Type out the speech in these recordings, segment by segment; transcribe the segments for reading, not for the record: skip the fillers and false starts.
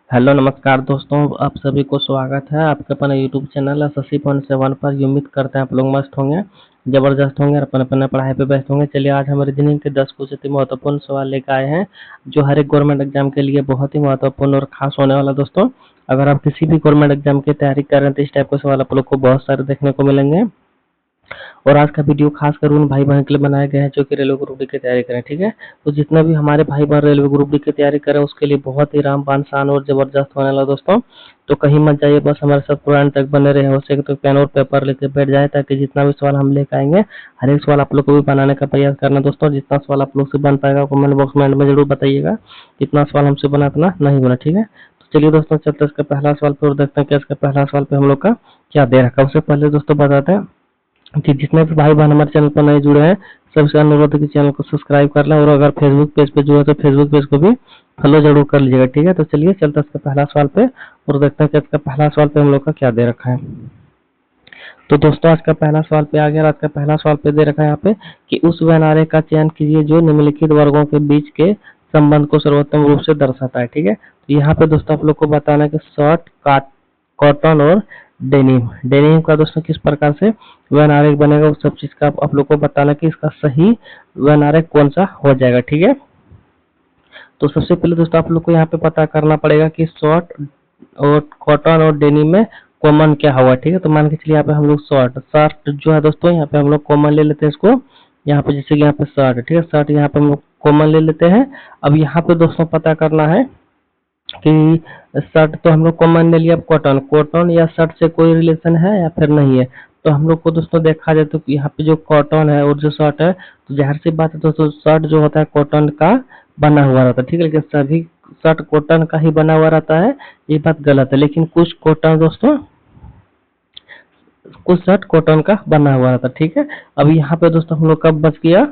Hello नमस्कार दोस्तों, आप सभी को स्वागत है आपके अपने यूट्यूब चैनल शशि.7 पर। उम्मीद करते हैं आप लोग मस्त होंगे, जबरदस्त होंगे और अपने अपने पढ़ाई पे व्यस्त होंगे। चलिए आज हम रीजनिंग के 10 कुछ अति महत्वपूर्ण सवाल लेकर आए हैं जो हर एक गवर्नमेंट एग्जाम के लिए बहुत ही महत्वपूर्ण और खास होने वाला। दोस्तों अगर आप किसी भी गवर्नमेंट एग्जाम की तैयारी कर रहे हैं तो इस टाइप के सवाल आप लोग को बहुत सारे देखने को मिलेंगे। और आज का वीडियो खासकर उन भाई बहन के लिए बनाया गया है जो कि रेलवे ग्रुप डी की तैयारी करें। ठीक है, तो जितना भी हमारे भाई बहन रेलवे ग्रुप डी की तैयारी करें उसके लिए बहुत ही रामबाण शान और जबरदस्त होने वाला दोस्तों। तो कहीं मत जाइए, बस हमारे साथ पूरा अंत तक बने रहे। हो सके तो पेन और पेपर लेके बैठ जाए ताकि जितना भी सवाल हम लेकर आएंगे हर एक सवाल आप लोग को भी बनाने का प्रयास करना। दोस्तों जितना सवाल आप लोग से बन पाएगा कमेंट बॉक्स में जरूर बताइएगा। जितना सवाल हमसे बना इतना नहीं बना। ठीक है, तो चलिए दोस्तों चलते इसका पहला सवाल पे और देखते हैं कि इसका पहला सवाल पे हम लोग का क्या दे रखा है। उससे पहले दोस्तों बताते हैं कि जितने भी भाई बहन हमारे चैनल पर नए जुड़े हैं सबसे अनुरोध है कि चैनल को सब्सक्राइब कर लें और अगर फेसबुक पेज पे जुड़े तो फेसबुक पेज को भी फॉलो जरूर कर लीजिएगा। ठीक है, तो चलिए चलते हैं इसका पहला सवाल पे और देखते हैं कि इसका पहला सवाल पे हम लोग का क्या दे रखा है। तो दोस्तों आज का पहला सवाल पे आ गया। आज का पहला सवाल पे दे रखा है यहाँ पे कि उस वेन आरेख का चयन कीजिए जो निम्नलिखित वर्गों के बीच के संबंध को सर्वोत्तम रूप से दर्शाता है। ठीक है, तो यहाँ पे दोस्तों आप लोग को बताना है कि शर्ट, कॉटन और डेनिम डेनिम का दोस्तों किस प्रकार से वेन आरेख बनेगा उस सब चीज का आप लोग को बताना कि इसका सही वेन आरेख कौन सा हो जाएगा। ठीक है, तो सबसे पहले दोस्तों आप लोग को यहाँ पे पता करना पड़ेगा कि शर्ट और कॉटन और डेनिम में कॉमन क्या हुआ। ठीक है, तो मान के चलिए यहाँ पे हम लोग शर्ट शर्ट जो है दोस्तों यहाँ पे हम लोग कॉमन ले लेते हैं इसको। यहाँ पे जैसे कि यहाँ पे शर्ट, ठीक है, शर्ट यहाँ पे हम लोग कॉमन ले लेते हैं। अब यहाँ पे दोस्तों पता करना है कि शर्ट तो हम लोग कॉमन ले लिया। कॉटन कॉटन या शर्ट से कोई रिलेशन है या फिर नहीं है। तो हम लोग को दोस्तों देखा जाए तो यहाँ पे जो कॉटन है और जो शर्ट है तो जाहिर सी बात है दोस्तों शर्ट जो होता है कॉटन का बना हुआ रहता है। ठीक है, लेकिन सभी शर्ट कॉटन का ही बना हुआ रहता है ये बात गलत है। लेकिन कुछ कॉटन दोस्तों कुछ शर्ट कॉटन का बना हुआ रहता है। ठीक है, अब यहाँ पे दोस्तों हम लोग का बच गया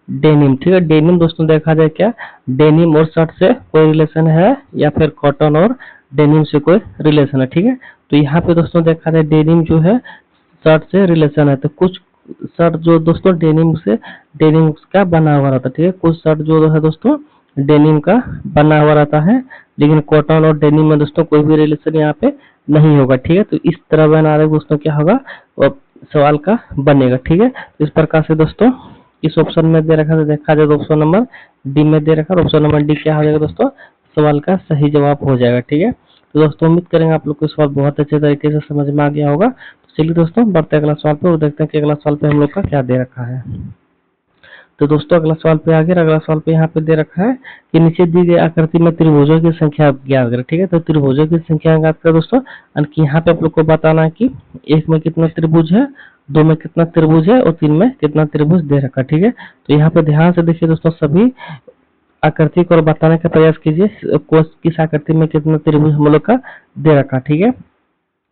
डेनिम। ठीक है, डेनिम दोस्तों देखा जाए क्या डेनिम और शर्ट से कोई रिलेशन है या फिर कॉटन और डेनिम से कोई रिलेशन है। ठीक है, तो यहाँ पे दोस्तों देखा जाए डेनिम जो है शर्ट से रिलेशन है। तो कुछ शर्ट जो दोस्तों डेनिम का बना हुआ रहता है। ठीक है, कुछ शर्ट जो है दोस्तों डेनिम का बना हुआ रहता है लेकिन कॉटन और डेनिम में दोस्तों कोई भी रिलेशन यहाँ पे नहीं होगा। ठीक है, तो इस तरह बना रहे दोस्तों क्या होगा सवाल का बनेगा। ठीक है, तो इस प्रकार से दोस्तों इस ऑप्शन में दे रखा है देखा जाए तो ऑप्शन नंबर डी में दे रखा है। ऑप्शन नंबर डी क्या हो जाएगा दोस्तों सवाल का सही जवाब हो जाएगा। ठीक है, तो दोस्तों उम्मीद करेंगे आप लोग को सवाल बहुत अच्छे तरीके से समझ में आ गया होगा। तो चलिए दोस्तों बढ़ते अगला सवाल पे और देखते हैं कि अगला सवाल पे हम लोग का क्या दे रखा है। तो दोस्तों अगला सवाल पे आ गया। अगला सवाल पे यहाँ पे दे रखा है कि नीचे दी गई आकृति में त्रिभुजों की संख्या ज्ञात करें। ठीक है, तो त्रिभुजों की संख्या ज्ञात करें दोस्तों। कि यहाँ पे आप लोग को बताना है कि एक में कितना त्रिभुज है, दो में कितना त्रिभुज है और तीन में कितना त्रिभुज दे रखा। ठीक है, तो यहाँ पे ध्यान से देखिए दोस्तों सभी आकृति को बताने का प्रयास कीजिए किस आकृति में कितना त्रिभुज हम लोग का दे रखा। ठीक है,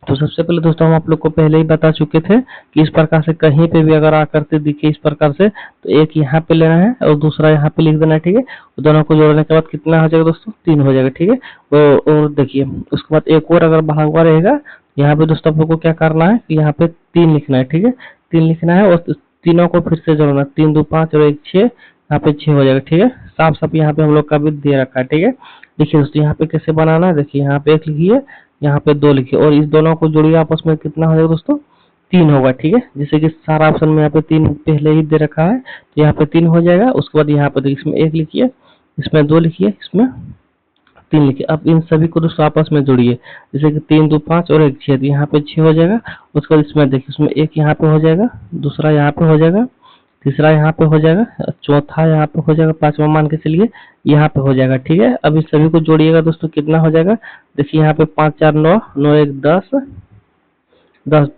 तो सबसे पहले दोस्तों हम आप लोग को पहले ही बता चुके थे कि इस प्रकार से कहीं पे भी अगर आकृति दिखे इस प्रकार से तो एक यहाँ पे लेना है और दूसरा यहाँ पे लिख देना है। ठीक है, दोनों को जोड़ने के बाद कितना हो जाएगा दोस्तों 3 हो जाएगा। ठीक है, और देखिए उसके बाद एक और अगर बढ़ा हुआ रहेगा यहाँ पे दोस्तों आप लोग को क्या करना है कि यहाँ पे 3 लिखना है। ठीक है, 3 लिखना है और तीनों को फिर से जोड़ना, 3 2 5 और 1 6, यहाँ पे 6 हो जाएगा। ठीक है, साफ साफ यहाँ पे हम लोग का भी दे रखा है। ठीक है, देखिए दोस्तों यहाँ पे कैसे बनाना है, देखिए यहाँ पे 1 लिखिए, यहाँ पे 2 लिखिए और इस दोनों को जोड़िए आपस में कितना हो जाएगा दोस्तों 3 होगा। ठीक है, जैसे कि सारा ऑप्शन में यहाँ पे 3 पहले ही दे रखा है तो यहाँ पे 3 हो जाएगा। उसके बाद यहाँ पे देखिए इसमें 1 लिखिए, इसमें 2 लिखिए, इसमें 3 लिखिए। अब इन सभी को दोस्तों आपस में जोड़िए, जैसे कि 3 2 5 और 1 6, तो यहाँ पे 6 हो जाएगा। उसके बाद इसमें देखिए इसमें 1 यहाँ पे हो जाएगा, दूसरा यहाँ पे हो जाएगा, तीसरा यहाँ पे हो जाएगा, चौथा यहाँ पे हो जाएगा, पांचवा मान के चलिए यहाँ पे हो जाएगा। ठीक है, अब इस सभी को जोड़िएगा दोस्तों कितना हो जाएगा, देखिए यहाँ पे 5 4 9 9 1 10 10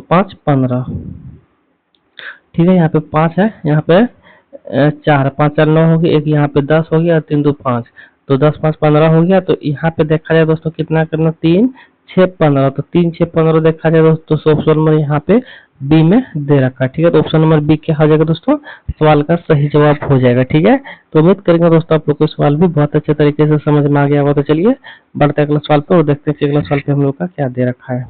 5 15। ठीक है, यहाँ पे 5 है, यहाँ पे 4 5 4 9 हो गया, एक यहाँ पे 10 हो गया, 3 2 5, तो 10 5 15 हो गया। तो यहाँ पे देखा जाए दोस्तों कितना करना 3 6 15, तो 3 6 15 देखा जाए दोस्तों ऑप्शन नंबर यहाँ पे बी में दे रखा है। ठीक है, तो ऑप्शन नंबर बी क्या हो जाएगा दोस्तों सवाल का सही जवाब हो जाएगा। ठीक है, तो उम्मीद करेंगे दोस्तों आप लोग को सवाल भी बहुत अच्छे तरीके से समझ में आ गया होगा। तो चलिए बढ़ते अगला सवाल पर और देखते हैं कि अगला सवाल पे हम लोग का क्या दे रखा है।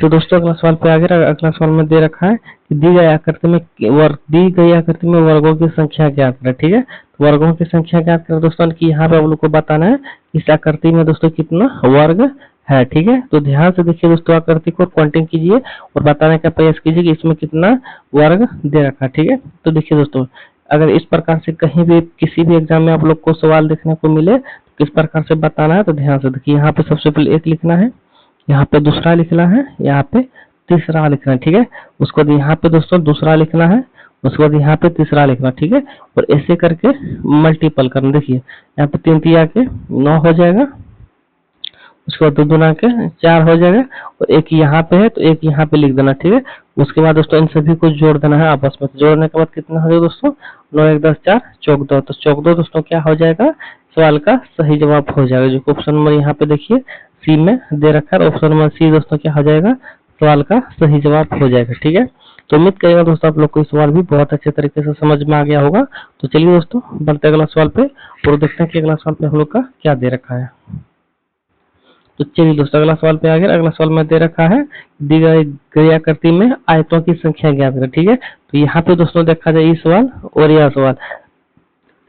तो दोस्तों अगला सवाल पे आ गया। अगला सवाल में दे रखा है कि दी गई आकृति में वर्गों की संख्या ज्ञात करें। ठीक है, तो वर्गों की संख्या ज्ञात करें दोस्तों कि यहाँ पे आप लोग को बताना है इस आकृति में दोस्तों कितना वर्ग है, ठीक है। तो ध्यान से देखिए दोस्तों, आकृति को काउंटिंग कीजिए और बताने का प्रयास कीजिए कि इसमें कितना वर्ग दे रखा है, ठीक है। तो देखिए दोस्तों, अगर इस प्रकार से कहीं भी किसी भी एग्जाम में आप लोग को सवाल देखने को मिले तो किस प्रकार से बताना है, तो ध्यान से देखिए। यहाँ पे सबसे पहले एक लिखना है, यहाँ पे दूसरा लिखना है, यहाँ पे तीसरा लिखना है, ठीक है। उसके बाद यहाँ पे दोस्तों दूसरा लिखना है, उसके बाद यहाँ पे तीसरा लिखना, ठीक है। और ऐसे करके मल्टीपल करना। देखिए यहाँ पे 3 तिया के 9 हो जाएगा, उसके बाद 2 दूना के 4 हो जाएगा, और एक यहाँ पे है तो एक यहाँ पे लिख देना, ठीक है। उसके बाद दोस्तों इन सभी को जोड़ देना है आपस में। जोड़ने के बाद कितना हो जाएगा दोस्तों, 9 1 10 4 14। तो 14 दोस्तों क्या हो जाएगा, सवाल का सही जवाब हो जाएगा। जो ऑप्शन नंबर यहाँ पे देखिए सी में दे रखा है, ऑप्शन नंबर सी दोस्तों क्या हो जाएगा, सवाल का सही जवाब हो जाएगा, ठीक है। तो उम्मीद करेगा दोस्तों आप लोग को सवाल भी बहुत अच्छे तरीके से समझ में आ गया होगा। तो चलिए दोस्तों बढ़ते अगला सवाल पे और देखते हैं कि अगला सवाल पे हम लोग का क्या दे रखा है। तो चलिए दोस्तों अगला सवाल पे आ गया। अगला सवाल में दे रखा है, दी गई आकृति में आयतों की संख्या ज्ञात करें, ठीक है। तो यहाँ पे दोस्तों देखा जाए ये सवाल और यह सवाल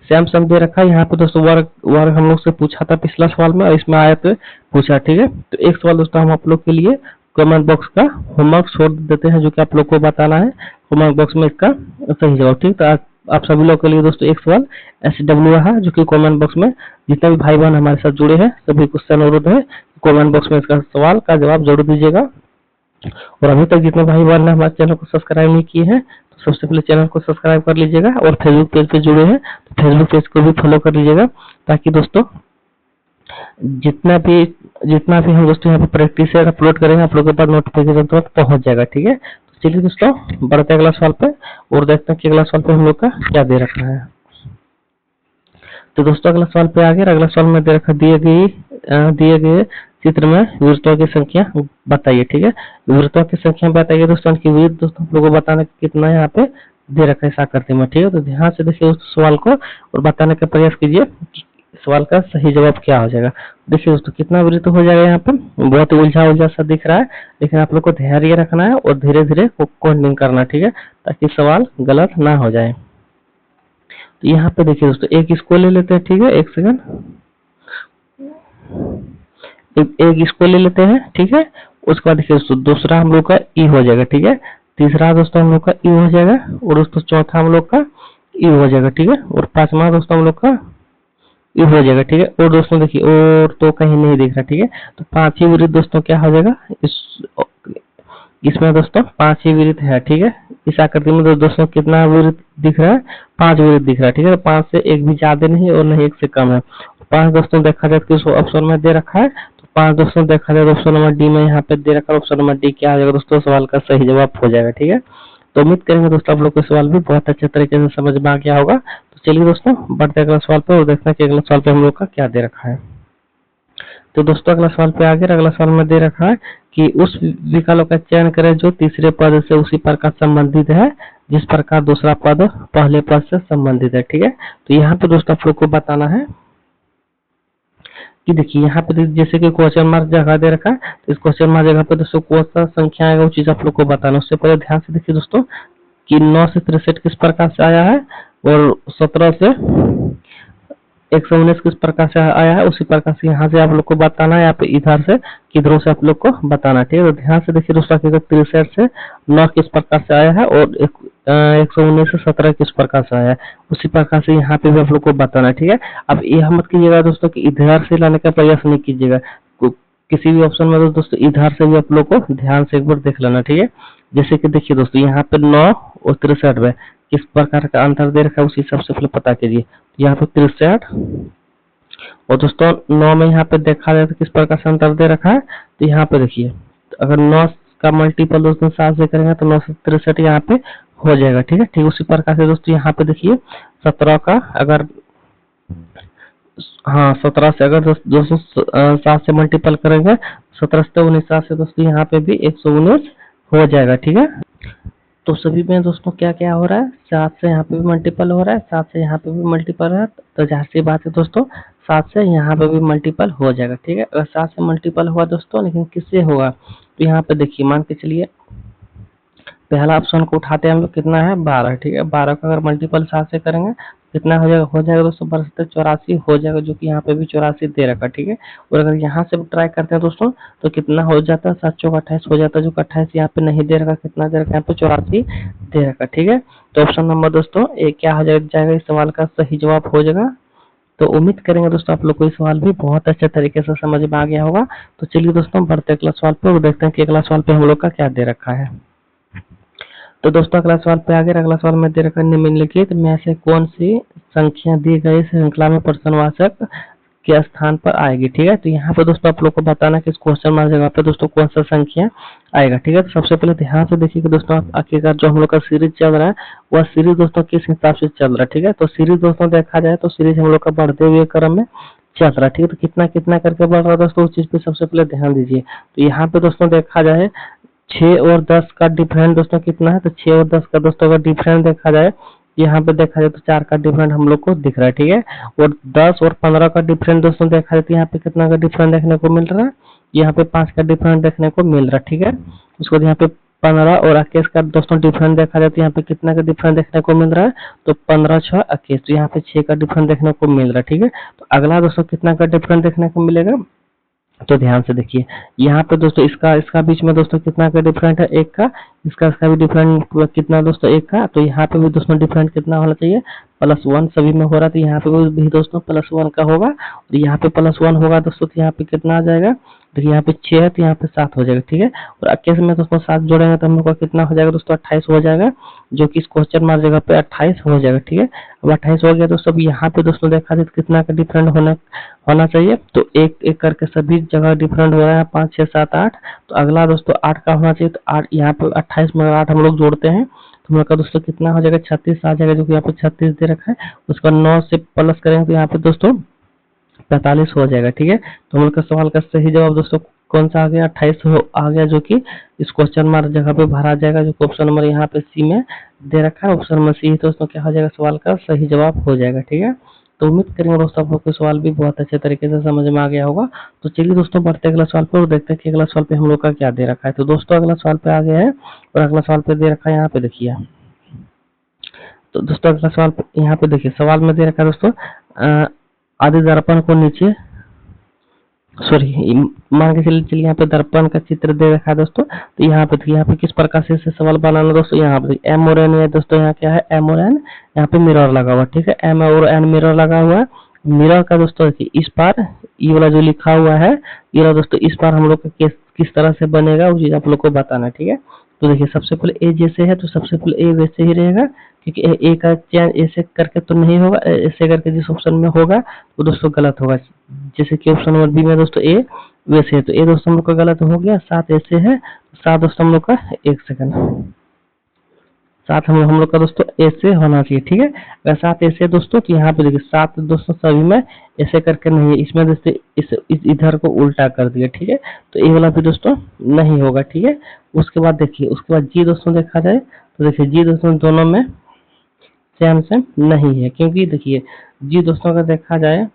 सेम सम दे रखा है। यहाँ पे दोस्तों वर्ग हम लोग से पूछा था पिछला सवाल में, और इसमें आयत पूछा, ठीक है। तो एक सवाल दोस्तों हम आप लोग के लिए कमेंट बॉक्स का होमवर्क छोड़ देते हैं, जो कि आप लोग को बताना है होमवर्क बॉक्स में इसका सही जवाब, ठीक। तो आप सभी लोग के लिए दोस्तों एक सवाल SW है, जो कि कमेंट बॉक्स में जितने भी भाई बहन हमारे साथ जुड़े हैं सभी को अनुरोध है कमेंट बॉक्स में इसका सवाल का जवाब जरूर दीजिएगा। और अभी तक जितने भाई बहन ने हमारे चैनल को सब्सक्राइब नहीं किए हैं तो सबसे पहले चैनल को सब्सक्राइब कर लीजिएगा, और फेसबुक पेज पे जुड़े हैं तो फेसबुक पेज को भी फॉलो कर लीजिएगा, ताकि दोस्तों जितना भी हम दोस्तों यहाँ पे प्रैक्टिस है अपलोड करेंगे आप लोगों के पास नोटिफिकेशन तुरंत पहुंच जाएगा, ठीक है। तो चलिए दोस्तों बढ़ते अगला सवाल पे और देखते हैं कि अगला सवाल पे हम लोग का क्या दे रखा है। तो दोस्तों अगला सवाल पे आ गया। अगला सवाल में दे रखा दिए गए चित्र में विवृतों की संख्या बताइए, ठीक है। विवृतों की संख्या बताइए दोस्तों, की विवृत दोस्तों हम लोगों को बताने कितना यहाँ पे दे रखा है इस आकृति में, ठीक है। तो ध्यान से देखिए उस सवाल को और बताने का प्रयास कीजिए कि सवाल का सही जवाब क्या हो जाएगा। देखिए दोस्तों कितना वृत्त हो जाएगा, यहाँ पे बहुत उलझा सा दिख रहा है, लेकिन आप लोग को धैर्य रखना है और धीरे धीरे काउंटिंग करना, ठीक है, ताकि सवाल गलत ना हो जाए। तो यहाँ पे देखिए दोस्तों एक इसको ले लेते हैं, ठीक है, एक सेकंड, एक इसको ले लेते हैं, ठीक है। उसके बाद देखिए दोस्तों दूसरा हम लोग का ई हो जाएगा, ठीक है। तीसरा दोस्तों हम लोग का ई हो जाएगा, और दोस्तों चौथा हम लोग का ई हो जाएगा, ठीक है। और पांचवा दोस्तों हम लोग का ई हो जाएगा, ठीक है। और दोस्तों देखिए और तो कहीं नहीं दिख रहा, ठीक है। तो 5 ही वृत्त दोस्तों क्या हो जाएगा, इसमें दोस्तों 5 ही वृत्त है, ठीक है। इस आकृति में दोस्तों कितना वृत्त दिख रहा है, 5 वृत्त दिख रहा है, ठीक है। 5 से एक भी ज्यादा नहीं और नहीं एक से कम है। 5 दोस्तों देखा जाए किस ऑप्शन में दे रखा है, तो 5 दोस्तों देखा जाए ऑप्शन नंबर डी में यहाँ पे दे रखा है। ऑप्शन नंबर डी क्या आ जाएगा दोस्तों, सवाल का सही जवाब हो जाएगा, ठीक है। तो उम्मीद करेंगे दोस्तों आप लोग को सवाल भी बहुत अच्छे तरीके से समझ में आ गया होगा। तो चलिए दोस्तों बढ़ते अगला सवाल पे और देखते हैं कि अगला सवाल पे हम लोग का क्या दे रखा है। तो दोस्तों अगला सवाल पे आ गया। अगला सवाल में दे रखा है कि उस विकल्प का चयन करें जो तीसरे पद से उसी प्रकार संबंधित है जिस प्रकार दूसरा पद पहले पद से संबंधित है, ठीक है। तो यहाँ पे दोस्तों आप लोग को बताना है कि देखिए यहाँ पे जैसे कि क्वेश्चन मार्क जगह दे रखा है, तो इस क्वेश्चन मार्क जगह पे दोस्तों कौन सा संख्या आएगा वो चीज आप लोग को बताना। उससे पहले ध्यान से देखिए दोस्तों कि 9 से 63 किस प्रकार से आया है और 17 से 119 किस प्रकार से आया है, उसी प्रकार से यहाँ से आप लोग को बताना है, यहाँ पे इधर से किधरों से आप लोग को बताना, ठीक है। तो ध्यान से देखिए दोस्तों 63 से 9 किस प्रकार से आया है और 119 से 17 किस प्रकार से आया है, उसी प्रकार से यहाँ पे भी आप लोग को बताना है, ठीक है। अब यह मत कीजिएगा दोस्तों कि इधर से लाने का प्रयास नहीं कीजिएगा, किसी भी ऑप्शन में दोस्तों इधर से भी आप लोग को ध्यान से एक बार देख लेना, ठीक है। जैसे कि देखिए दोस्तों यहाँ पे 9 और 63 में किस प्रकार का अंतर दे रखा है उसी सबसे पहले पता कीजिए। यहाँ पे 63 और दोस्तों 9 में यहाँ पे देखा जाए तो किस प्रकार से अंतर दे रखा है, तो यहाँ पे देखिए अगर 9 का मल्टीपल दोस्तों 7 से करेंगे तो 9 से 63 यहाँ पे हो जाएगा, ठीक है। ठीक उसी प्रकार से दोस्तों यहाँ पे देखिए 17 का अगर 17 से अगर दोस्तों 7 से मल्टीपल करेंगे 17 से 19 से दोस्तों यहाँ पे भी 119 हो जाएगा, ठीक है। तो सभी में दोस्तों क्या क्या हो रहा है, 7 से यहाँ पे भी मल्टीपल हो रहा है, 7 से यहाँ पे भी मल्टीपल है, तो जाहिर सी बात है दोस्तों 7 से यहाँ पे भी मल्टीपल हो जाएगा, ठीक है। अगर 7 से मल्टीपल हुआ दोस्तों, लेकिन किससे होगा, तो यहाँ पे देखिए मान के चलिए पहला ऑप्शन को उठाते हैं हम लोग, कितना है 12, ठीक है। 12 का अगर मल्टीपल 7 से करेंगे कितना हो जाएगा दोस्तों 7284 हो जाएगा, जो कि यहाँ पे भी 84 दे रखा, ठीक है। और अगर यहाँ से ट्राई करते हैं दोस्तों तो कितना हो जाता है, 7 चौक 28 हो जाता है, जो 28 यहाँ पे नहीं दे रखा, कितना दे रखा यहाँ पे 84 दे रखा, ठीक है। तो ऑप्शन नंबर दोस्तों ए क्या हो जाएगा, इस सवाल का सही जवाब हो जाएगा। तो उम्मीद करेंगे दोस्तों आप लोग को ये सवाल भी बहुत अच्छे तरीके से समझ में आ गया होगा। तो चलिए दोस्तों बढ़ते अगला सवाल पे और देखते हैं कि अगला सवाल पे हम लोग का क्या दे रखा है। तो दोस्तों अगला सवाल पे आगे, अगला सवाल में दे रखा है निम्नलिखित में से कौन सी संख्या दी गई श्रृंखला में प्रश्नवाचक के स्थान पर आएगी, ठीक है। तो यहाँ पे दोस्तों आप लोग को बताना कि इस क्वेश्चन मार्क जगह पे दोस्तों कौन सा संख्या आएगा, ठीक है। तो सबसे पहले ध्यान से देखिए कि दोस्तों आखिरकार जो हम लोग का सीरीज चल रहा है वह सीरीज दोस्तों किस हिसाब से चल रहा है, ठीक है। तो सीरीज दोस्तों देखा जाए तो सीरीज हम लोग का बढ़ते हुए क्रम में चल रहा है, ठीक है। तो कितना कितना करके बढ़ रहा है दोस्तों, उस चीज पे सबसे पहले ध्यान दीजिए। तो यहाँ पे दोस्तों देखा जाए 6 और 10 का डिफरेंट दोस्तों कितना है, तो 6 और 10 का दोस्तों अगर डिफरेंट देखा जाए, यहाँ पे देखा जाए तो 4 का डिफरेंट हम लोग को दिख रहा है, ठीक है। और 10 और 15 का डिफरेंट दोस्तों देखा जाए तो यहाँ पे कितना का डिफरेंट देखने को मिल रहा है, यहाँ पे 5 का डिफरेंट देखने को मिल रहा है, ठीक है। उसको यहाँ पे 15 और 21 का दोस्तों डिफरेंट देखा जाए तो यहाँ पे कितना का डिफरेंट देखने को मिल रहा है, तो 15 6 21, तो यहाँ पे 6 का डिफरेंट देखने को मिल रहा है, ठीक है। तो अगला दोस्तों कितना का डिफरेंट देखने को मिलेगा, तो ध्यान से देखिए यहाँ पे दोस्तों इसका बीच में दोस्तों कितना का डिफरेंट है, 1 का, इसका भी डिफरेंट कितना दोस्तों 1 का। तो यहाँ पे भी दोस्तों डिफरेंट कितना होना चाहिए, +1 सभी में हो रहा है, तो यहाँ पे भी दोस्तों +1 का होगा, और यहाँ पे +1 होगा दोस्तों, तो यहाँ पे कितना आ जाएगा, देखिए यहाँ पे 6 है तो यहाँ पे 7 हो जाएगा, ठीक है। और 21 में दोस्तों 7 जोड़ेंगे तो हम लोग का कितना हो जाएगा दोस्तों 28 हो जाएगा, जो कि इस क्वेश्चन मार्क जगह पे 28 हो जाएगा, ठीक है। अब 28 हो गया दोस्तों, अब यहाँ पे दोस्तों देखा जाए तो कितना का डिफरेंट होना चाहिए, तो एक एक करके सभी जगह डिफरेंट हो रहा है, 5 6 7 8। तो अगला दोस्तों 8 का होना चाहिए, तो 8 यहाँ पे 28 में 8 हम लोग जोड़ते हैं तो हम लोग का दोस्तों कितना हो जाएगा 36 आ जाएगा, जो कि यहाँ पे 36 दे रखा है। उसका 9 से प्लस करेंगे तो यहाँ पे दोस्तों 45 हो जाएगा, ठीक है। तो हम लोग का सवाल का सही जवाब दोस्तों कौन सा आ गया, 28 आ गया, जो कि इस क्वेश्चन मार्क जगह पे भरा जाएगा, जो ऑप्शन नंबर यहाँ पे सी में दे रखा है, ऑप्शन नंबर सी। तो उसमें क्या हो जाएगा, सवाल का सही जवाब हो जाएगा, ठीक है। तो उम्मीद करेंगे दोस्तों आप लोग को सवाल भी बहुत अच्छे तरीके से समझ में आ गया होगा। तो चलिए दोस्तों बढ़ते अगला सवाल पे और देखते हैं कि अगला सवाल पे हम लोग का क्या दे रखा है। तो दोस्तों अगला सवाल पे आ गया है और अगला सवाल पे दे रखा है, यहाँ पे देखिए। तो दोस्तों अगला सवाल यहाँ पे देखिए, सवाल में दे रखा है दोस्तों आदि दर्पण को नीचे मान के चलिए यहाँ पे दर्पण का चित्र दे रखा है दोस्तों। तो यहाँ पे किस प्रकार से सवाल बनाना दोस्तों, यहाँ पे एम और एन है दोस्तों, यहाँ क्या है एम और एन, यहाँ पे मिरर लगा हुआ, ठीक है। एम और एन मिरर लगा हुआ है। मिरर का दोस्तों देखिए इस पार ये वाला जो लिखा हुआ है, ये वाला दोस्तों इस पार हम लोग का किस तरह से बनेगा वो चीज आप लोग को बताना है, ठीक है। तो देखिए सबसे पहले ए जैसे है तो सबसे पहले ए वैसे ही रहेगा, क्योंकि ए का चेंज ऐसे करके तो नहीं होगा, ऐसे करके जिस ऑप्शन में होगा वो दोस्तों गलत होगा। जैसे कि ऑप्शन नंबर बी में दोस्तों ए वैसे है, तो ए दोस्तों हम लोग का गलत हो गया। 7 ऐसे है, 7 दोस्तों हम लोग का 1 सेकंड 7 हम लोग का दोस्तों ऐसे होना चाहिए, ठीक है। अगर 7 ऐसे दोस्तों तो यहाँ पे देखिए 7 दोस्तों सभी में ऐसे करके नहीं है, इसमें दोस्तों इस इधर को उल्टा कर दिया, ठीक है। तो ये वाला भी दोस्तों नहीं होगा, ठीक है। उसके बाद देखिए, उसके बाद जी दोस्तों देखा जाए तो देखिए जी दोस्तों दोनों में सेम नहीं है, क्योंकि देखिए जी दोस्तों का देखा जाए,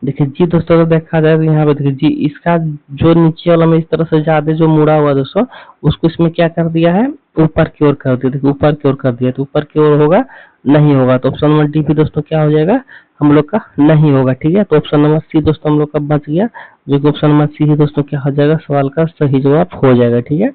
देखिए जी दोस्तों को देखा जाए तो यहाँ पे देखिए जी इसका जो नीचे वाला में इस तरह से ज्यादा जो मुड़ा हुआ दोस्तों, उसको इसमें क्या कर दिया है, ऊपर की ओर कर दिया। देखिए ऊपर की ओर कर दिया, तो ऊपर की ओर होगा नहीं होगा, तो ऑप्शन नंबर डी भी दोस्तों क्या हो जाएगा हम लोग का नहीं होगा, ठीक है। तो ऑप्शन नंबर सी दोस्तों हम लोग का बच गया, जो कि ऑप्शन नंबर सी ही दोस्तों क्या हो जाएगा, सवाल का सही जवाब हो जाएगा, ठीक है।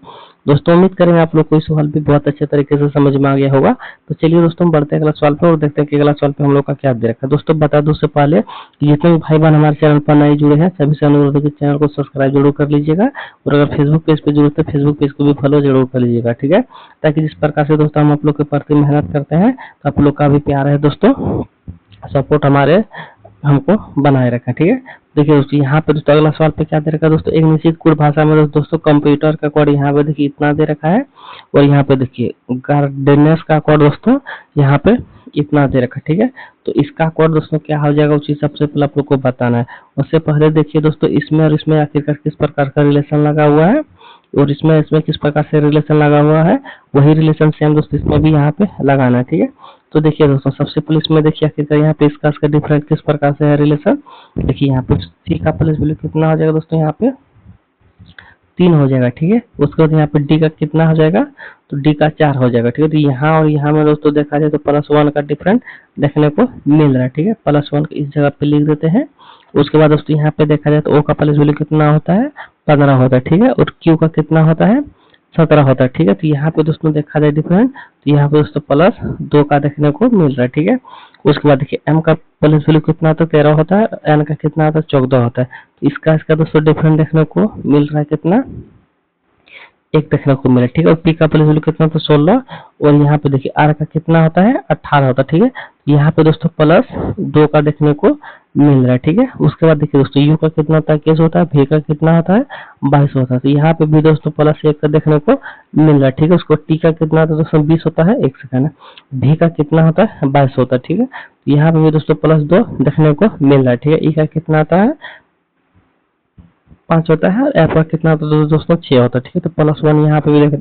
दोस्तों उम्मीद करेंगे आप लोग को इस सवाल भी बहुत अच्छे तरीके से समझ में आ गया होगा। तो चलिए दोस्तों बढ़ते हैं अगला सवाल पे और देखते हैं कि अगला सवाल पे हम लोग का क्या दे रखा है। दोस्तों बता दो उससे पहले कि जितने भी भाई बहन हमारे चैनल पर नए जुड़े हैं सभी से अनुरोध है कि चैनल को सब्सक्राइब जरूर कर लीजिएगा, और अगर फेसबुक पेज पे जुड़े तो फेसबुक पेज को भी फॉलो जरूर कर लीजिएगा, ठीक है। ताकि जिस प्रकार से दोस्तों हम आप लोग के प्रति मेहनत करते हैं तो आप लोग का भी प्यार है दोस्तों, सपोर्ट हमारे हमको बनाए रखा, ठीक है। देखिए दोस्तों यहाँ पे दोस्तों अगला सवाल पे क्या दे रखा है दोस्तों, एक निश्चित कोड भाषा में दोस्तों कंप्यूटर का कोड यहाँ पे देखिए इतना दे रखा है, और यहाँ पे देखिए गार्डेनर्स का कोड दोस्तों यहाँ पे इतना दे रखा है, ठीक है। तो इसका कोड दोस्तों क्या हो जाएगा उसी सबसे पहले आप लोग को बताना है। उससे पहले देखिए दोस्तों इसमें और इसमें आखिरकार किस प्रकार का रिलेशन लगा हुआ है, और इसमें किस प्रकार से रिलेशन लगा हुआ है, वही रिलेशन सेम दोस्तों इसमें भी यहाँ पे लगाना है, ठीक है। तो देखिए दोस्तों सबसे पहले इसमें देखिए आखिरकार यहाँ पे इसका डिफरेंट किस प्रकार से है रिलेशन। देखिए यहाँ पे सी का प्लस वैल्यू कितना हो जाएगा दोस्तों, यहाँ पे 3 हो जाएगा, ठीक है। उसके बाद यहाँ पे डी का कितना हो जाएगा, तो डी का 4 हो जाएगा, ठीक है। तो यहाँ और यहाँ में दोस्तों देखा जाए तो +1 का डिफरेंट देखने को मिल रहा है, ठीक है। +1 इस जगह पे लिख देते हैं। उसके बाद दोस्तों यहाँ पे देखा जाए तो ओ का प्लस वैल्यू कितना होता है, 15 होता है, ठीक है। और क्यू का कितना होता है, 17 होता है, ठीक है। तो यहाँ पे दोस्तों देखा जाए डिफरेंट, तो यहाँ पे दोस्तों +2 का देखने को मिल रहा है, ठीक है। उसके बाद देखिए एम का प्लस वैल्यू कितना होता है, 13 होता है। एन का कितना होता है, 14 होता है। तो इसका दोस्तों डिफरेंट देखने को मिल रहा है कितना, 1 देखने को मिला, ठीक है। और पी का प्लस वैल्यू कितना होता है, 16। और यहाँ पे देखिए आर का कितना होता है, 18 होता है, ठीक है। यहाँ पे दोस्तों +2 का देखने को मिल रहा है, ठीक है। उसके बाद देखिए दोस्तों यू का कितना होता है, 21 होता है। भी का कितना होता है, 22 होता है। तो यहाँ पे भी दोस्तों +1 का देखने को मिल रहा है, ठीक है। उसको टी का कितना होता है दोस्तों, 20 होता है। एक सेकंड, भी का कितना होता है, 22 होता है, ठीक है। यहाँ पे भी दोस्तों +2 देखने को मिल रहा है, ठीक है। ई का कितना आता है, 5 होता है। और एफ का कितना होता है दोस्तों, 6 होता है, ठीक है। तो +1 यहाँ पे भी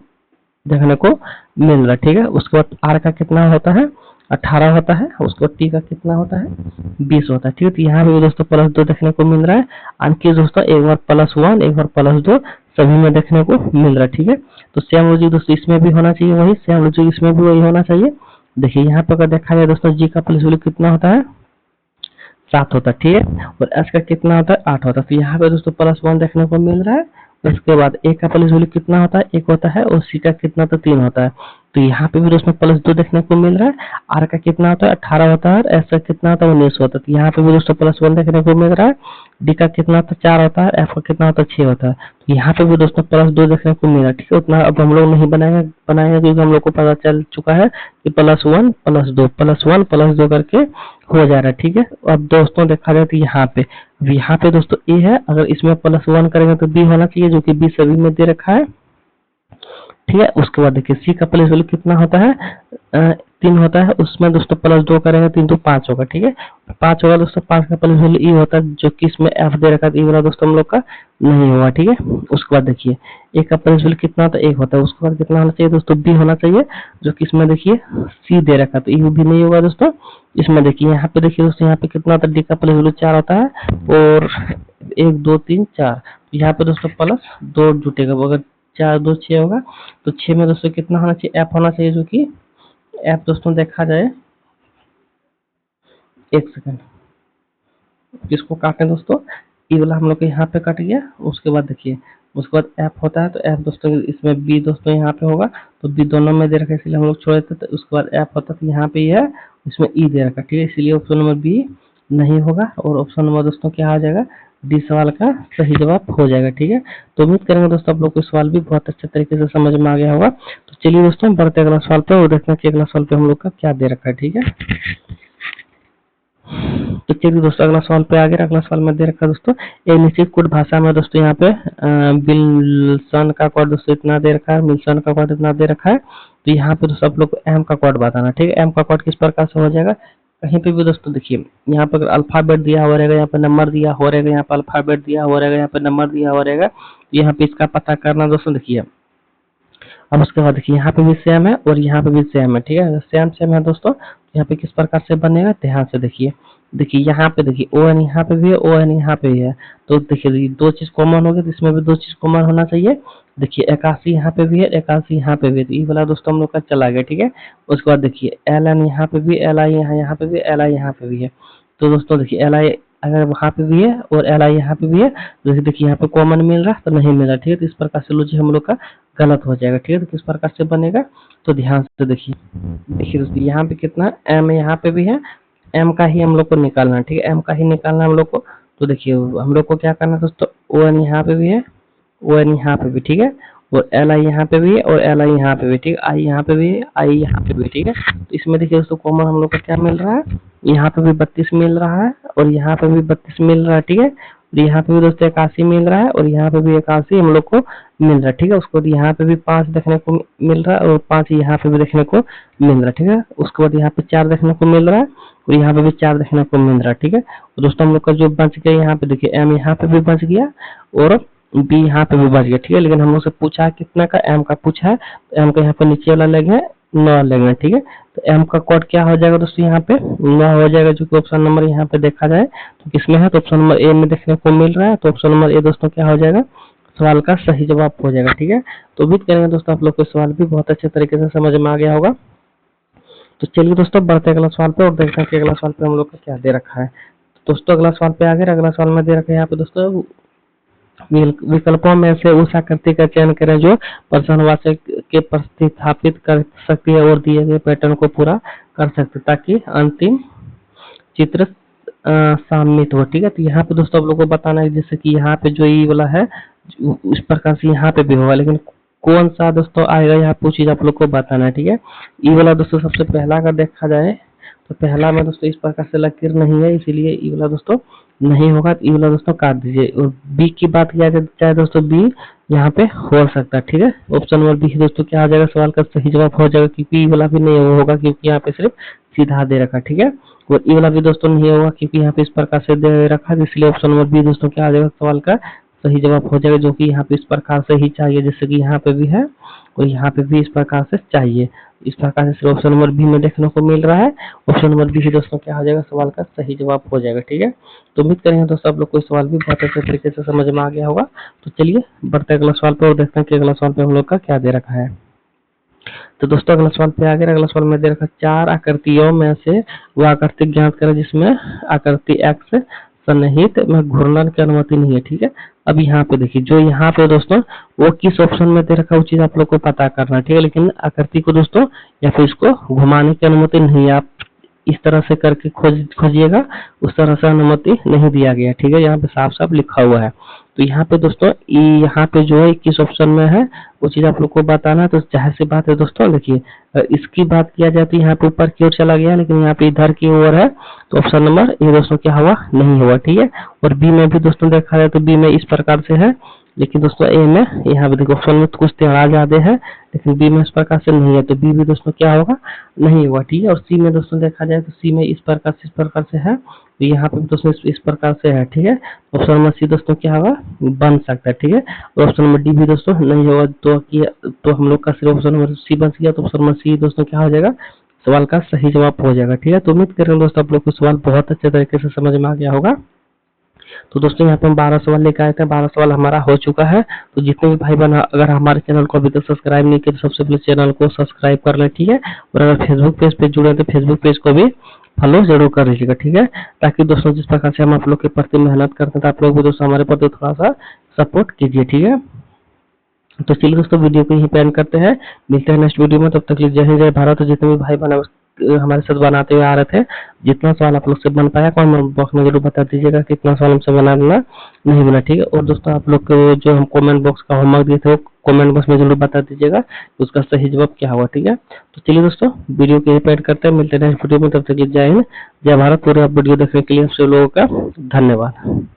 देखने को मिल रहा है, ठीक है। उसके बाद आर का कितना होता है, 18 होता है। उसके बाद टी का कितना होता है, 20 होता है, ठीक है। तो यहाँ पे भी दोस्तों +2 देखने को मिल रहा है। आणखी दोस्तों एक बार +1 एक बार +2 सभी में देखने को मिल रहा है, ठीक है। तो सेम लॉजिक दोस्तों इसमें भी होना चाहिए, वही सेम लॉजिक इसमें भी वही होना चाहिए। देखिए यहाँ पे अगर देखा जाए दोस्तों जी का प्लस वैल्यू कितना होता है, 7 होता है, ठीक है। और एस का कितना होता है, 8 होता है। तो यहाँ पे दोस्तों +1 देखने को मिल रहा है। उसके बाद ए का प्लस वैल्यू कितना होता है, 1 होता है। और सी का कितना होता है, 3 होता है। तो यहाँ पे भी दोस्तों +2 देखने को मिल रहा है। आर का कितना होता है, 18 होता है। और एस का कितना होता है, 19 होता है। तो यहाँ पे भी दोस्तों +1 देखने को मिल रहा है। डी का कितना होता है, 4 होता है। एफ का कितना होता है, 6 होता है। तो यहाँ पे भी दोस्तों +2 देखने को मिल रहा है, ठीक है। उतना अब हम लोग नहीं बनाएंगे क्योंकि हम लोग को पता चल चुका है कि +1 +2 +1 +2 करके हो जा रहा है, ठीक है। अब दोस्तों देखा जाए तो यहाँ पे दोस्तों ए है। अगर इसमें +1 करेंगे तो बी होना चाहिए, जो कि बी सभी में दे रखा है, ठीक है। उसके बाद देखिए सी का प्लस वैल्यू कितना होता है, 3 होता है। उसमें दोस्तों +2 करेंगे 3 तो 5 होगा, ठीक है। 5 होगा दोस्तों। 5 का प्लस वैल्यू ई होता है, जो कि इसमें एफ दे रखा है। ई वाला दोस्तों हम लोग का नहीं होगा, ठीक है। उसके बाद देखिए ए का प्लस वैल्यू कितना होता है, 1 होता है। उसके बाद कितना होना चाहिए दोस्तों, बी होना चाहिए, जो कि इसमें देखिए सी दे रखा है। तो ई भी नहीं होगा दोस्तों। इसमें देखिए यहाँ पे देखिए दोस्तों यहाँ पे कितना होता है, डी का प्लस वैल्यू 4 होता है। और 1 2 3 4 यहाँ पे दोस्तों +2 जुटेगा। अगर 4 2 6 होगा। तो 6 में दोस्तों कितना होना चाहिए, एफ होना चाहिए, जो कि एफ दोस्तों देखा जाए, एक सेकंड किसको काटें दोस्तों, ई वाला हम लोग को यहाँ पे कट गया। उसके बाद देखिए उसके बाद एफ होता है। तो एफ दोस्तों इसमें बी दोस्तों यहाँ पे होगा। तो बी दोनों में दे रखा है, इसलिए हम लोग छोड़ देते। तो उसके बाद एफ होता है, तो यहाँ पे ही है, इसमें ई दे रखा है, ठीक है। इसलिए ऑप्शन नंबर बी नहीं होगा। और ऑप्शन नंबर दोस्तों क्या आ जाएगा, डी सवाल का सही जवाब हो जाएगा, ठीक है। तो उम्मीद करेंगे दोस्तों आप लोग को सवाल भी बहुत अच्छे तरीके से समझ में आ गया होगा। तो चलिए दोस्तों बढ़ते अगला सवाल पे और देखते हैं कि अगला सवाल पे हम लोग का क्या दे रखा है, ठीक है। तो चलिए दोस्तों अगला सवाल पे आगे, अगला सवाल में दे रखा है दोस्तों, एक निश्चित कोड भाषा में दोस्तों यहाँ पे विल्सन का कोड दोस्तों इतना दे रखा है, मिल्सन का कोड इतना दे रखा है। तो यहाँ पे दोस्तों आप लोग को एम का कोड बताना, ठीक है। एम का कोड किस प्रकार से हो जाएगा, कहीं पे भी दोस्तों देखिए यहाँ पर अल्फाबेट दिया हुआ रहेगा, यहाँ पे नंबर दिया हो रहेगा, यहाँ पे अल्फाबेट दिया हुआ रहेगा, यहाँ पे नंबर दिया हुआ रहेगा। यहाँ पे इसका पता करना दोस्तों देखिए। अब उसके बाद देखिए यहाँ पे भी सेम है और यहाँ पे भी सेम है, ठीक है। सेम है दोस्तों। यहाँ पे किस प्रकार से बनेगा, ध्यान से देखिए। देखिए यहाँ पे देखिए ओ एन यहाँ पे भी है, ओ एन यहाँ पे भी है। तो देखिए 2 चीज कॉमन हो गई, तो इसमें भी 2 चीज कॉमन होना चाहिए। देखिए 81 यहाँ पे भी है, 81 यहाँ पे भी है। तो ये वाला दोस्तों हम लोग का चला गया, ठीक है। उसके बाद देखिए एल एन यहाँ पे भी, एल आई यहाँ पे भी, एल आई यहाँ पे भी है। तो दोस्तों देखिए एल आई अगर वहाँ पे भी है और एल आई यहाँ पे भी है, तो देखिए यहाँ पे कॉमन मिल रहा है तो नहीं मिल रहा, ठीक है। तो इस प्रकार से लॉजिक हम लोग का गलत हो जाएगा, ठीक है। तो किस प्रकार से बनेगा, तो ध्यान से देखिए दोस्तों यहाँ पे कितना एम यहाँ पे भी है, एम का ही हम लोग को निकालना है, ठीक है। एम का ही निकालना है हम लोग को। तो देखिए हम लोग को क्या करना है दोस्तों, ओ एन यहाँ पे भी है, ओ एन यहाँ पे भी, ठीक है। और एल आई यहाँ पे भी है और एल आई यहाँ पे भी, ठीक है। आई यहाँ पे भी है, आई यहाँ पे भी, ठीक है। तो इसमें देखिए दोस्तों कॉमन हम लोग को क्या मिल रहा है, यहाँ पे भी 32 मिल रहा है और यहाँ पे भी 32 मिल रहा है, ठीक है। और यहाँ पे भी दोस्तों 81 मिल रहा है और यहाँ पे भी 81 हम लोग को मिल रहा है, ठीक है। उसको यहाँ पे भी 5 देखने को मिल रहा है और 5 यहाँ पे भी देखने को मिल रहा है, ठीक है। उसके बाद यहाँ पे 4 देखने को मिल रहा है और यहाँ पे भी 4 देखने को मिल रहा है, ठीक है। और दोस्तों हम लोग का जो बच गया यहाँ पे देखिए एम यहाँ पे भी बच गया और बी यहाँ पे भी बच गया, ठीक है। लेकिन हम लोग से पूछा है कितना का, एम का पूछा है। तो एम का यहाँ पे नीचे वाला लेंगे 9 लेंगे, ठीक है। तो एम का कोड क्या हो जाएगा दोस्तों, यहाँ पे 9 हो जाएगा, जो कि ऑप्शन नंबर यहाँ पे देखा जाए तो किसमें है, तो ऑप्शन नंबर ए में देखने को मिल रहा है। तो ऑप्शन नंबर ए दोस्तों क्या हो जाएगा, सवाल का सही जवाब हो जाएगा। ठीक है, तो उम्मीद करेंगे दोस्तों आप लोग को सवाल भी बहुत अच्छे तरीके से समझ में आ गया होगा। तो चलिए दोस्तों बढ़ते हैं अगला सवाल पे और देखते हैं कि अगला सवाल पे हम लोग का क्या दे रखा है। तो दोस्तों अगला सवाल पे आ गया। अगला सवाल में दे रखा है यहाँ पे दोस्तों, विकल्पों में से उस आकृति का चयन करें जो प्रश्नवाचक के प्रतिस्थापित कर सकती है और दिए गए पैटर्न को पूरा कर सकते ताकि अंतिम चित्र सामयिक हो। ठीक है, तो यहाँ पे दोस्तों आप लोगों को बताना है जैसे कि यहाँ पे जो ई वाला है उस प्रकार से यहाँ पे भी होगा, लेकिन कौन सा दोस्तों आएगा यहाँ पे चीज आप लोग को बताना है। ठीक है, ई वाला दोस्तों सबसे पहला अगर देखा जाए तो पहला में दोस्तों इस प्रकार से लकीर नहीं है, इसीलिए ई वाला दोस्तों नहीं होगा, तो ई वाला दोस्तों काट दीजिए। और बी की बात किया जाए दोस्तों, बी यहाँ पे हो सकता है। ठीक है, ऑप्शन नंबर बी दोस्तों क्या आ जाएगा, सवाल का सही जवाब हो जाएगा, क्योंकि ई वाला भी नहीं होगा क्योंकि यहाँ पे सिर्फ सीधा दे रखा। ठीक है, और ई वाला भी दोस्तों नहीं होगा क्योंकि यहाँ पे इस प्रकार से दे रखा है, इसलिए ऑप्शन नंबर बी दोस्तों क्या आ जाएगा, सवाल का सही जवाब हो जाएगा, जो कि यहाँ पे इस प्रकार से ही चाहिए, जैसे कि यहाँ पे भी है और यहाँ पे भी इस प्रकार से चाहिए। इस प्रकार से सिर्फ ऑप्शन नंबर बी में देखने को मिल रहा है। ऑप्शन नंबर बी दोस्तों क्या हो जाएगा, सवाल का सही जवाब हो जाएगा। ठीक है, तो उम्मीद करेंगे दोस्तों आप लोग को सवाल भी बहुत अच्छे तरीके से समझ में आ गया होगा। तो चलिए बढ़ते अगला सवाल पे और देखते हैं कि अगला सवाल पे हम लोग का क्या दे रखा है। तो दोस्तों अगला सवाल पे आ गया। अगला सवाल में दे रखा 4 आकृतियों में से वह आकृति ज्ञात करें जिसमें आकृति एक्स सन्निहित में घूर्णन की अनुमति नहीं है। ठीक है, अब यहाँ पे देखिए जो यहाँ पे दोस्तों वो किस ऑप्शन में दे रखा है वो चीज आप लोग को पता करना है। ठीक है, लेकिन आकृति को दोस्तों या फिर इसको घुमाने की अनुमति नहीं है, आप इस तरह से करके खोजिएगा, उस तरह से अनुमति नहीं दिया गया। ठीक है, यहाँ पे साफ साफ लिखा हुआ है। तो यहाँ पे दोस्तों यहाँ पे जो है किस ऑप्शन में है वो चीज आप लोग को बताना है। तो जाहिर सी बात है दोस्तों, देखिए इसकी बात किया जाती है यहाँ पे ऊपर की ओर चला गया, लेकिन यहाँ पे इधर की ओर है, तो ऑप्शन नंबर ए दोस्तों क्या हुआ, नहीं हुआ। ठीक है, और बी में भी दोस्तों देखा जाए तो बी में इस प्रकार से है, लेकिन दोस्तों ए में यहाँ पे देखो ऑप्शन में तो कुछ टेढ़ा ज्यादा है, लेकिन बी में इस प्रकार से नहीं है, तो बी भी दोस्तों क्या होगा, नहीं हुआ। ठीक है, और सी में दोस्तों देखा जाए तो सी में इस प्रकार से है, तो यहाँ पे दोस्तों इस प्रकार से है। ठीक है, ऑप्शन नंबर सी दोस्तों क्या होगा, बन सकता है। ठीक है, और ऑप्शन नंबर डी भी दोस्तों नहीं होगा, तो हम लोग का सिर्फ ऑप्शन नंबर सी बच गया, तो ऑप्शन नंबर सी दोस्तों क्या हो जाएगा, सवाल का सही जवाब हो जाएगा। ठीक है, तो उम्मीद कर रहे हैं दोस्तों आप लोग को सवाल बहुत अच्छे तरीके से समझ में आ गया होगा। तो दोस्तों यहाँ पे हम 12 सवाल लेकर आए थे, 12 सवाल हमारा हो चुका है। तो जितने भी भाई बहन अगर हमारे चैनल को अभी तक सब्सक्राइब नहीं किया तो सबसे पहले चैनल को सब्सक्राइब कर लें। ठीक है, और अगर फेसबुक पेज पे जुड़े तो फेसबुक पेज को भी फॉलो जरूर कर लीजिएगा। ठीक है, ताकि दोस्तों जिस प्रकार से हम आप लोग के प्रति मेहनत करते हैं, तो आप लोग भी दोस्तों हमारे प्रति थोड़ा सा सपोर्ट कीजिए। ठीक है, तो चलिए दोस्तों वीडियो को यहीं पे एंड करते हैं, मिलते हैं नेक्स्ट वीडियो में। तब तक के लिए जय हिंद जय भारत। तो जितने भी भाई बहन हमारे साथ बनाते हुए आ रहे थे, जितना सवाल आप लोग से बन पाया कमेंट बॉक्स में जरूर बता दीजिएगा कितना सवाल हमसे बनाना नहीं बना। ठीक है, और दोस्तों आप लोग को जो हम कमेंट बॉक्स का होमवर्क दिए थे वो कमेंट बॉक्स में जरूर बता दीजिएगा उसका सही जवाब क्या हुआ। ठीक है, तो चलिए दोस्तों वीडियो को यहीं पे एंड करते हैं, मिलते हैं नेक्स्ट वीडियो में। तब तक के लिए जय हिंद जय भारत। पूरे आप वीडियो देखने के लिए आप सब लोगों का धन्यवाद।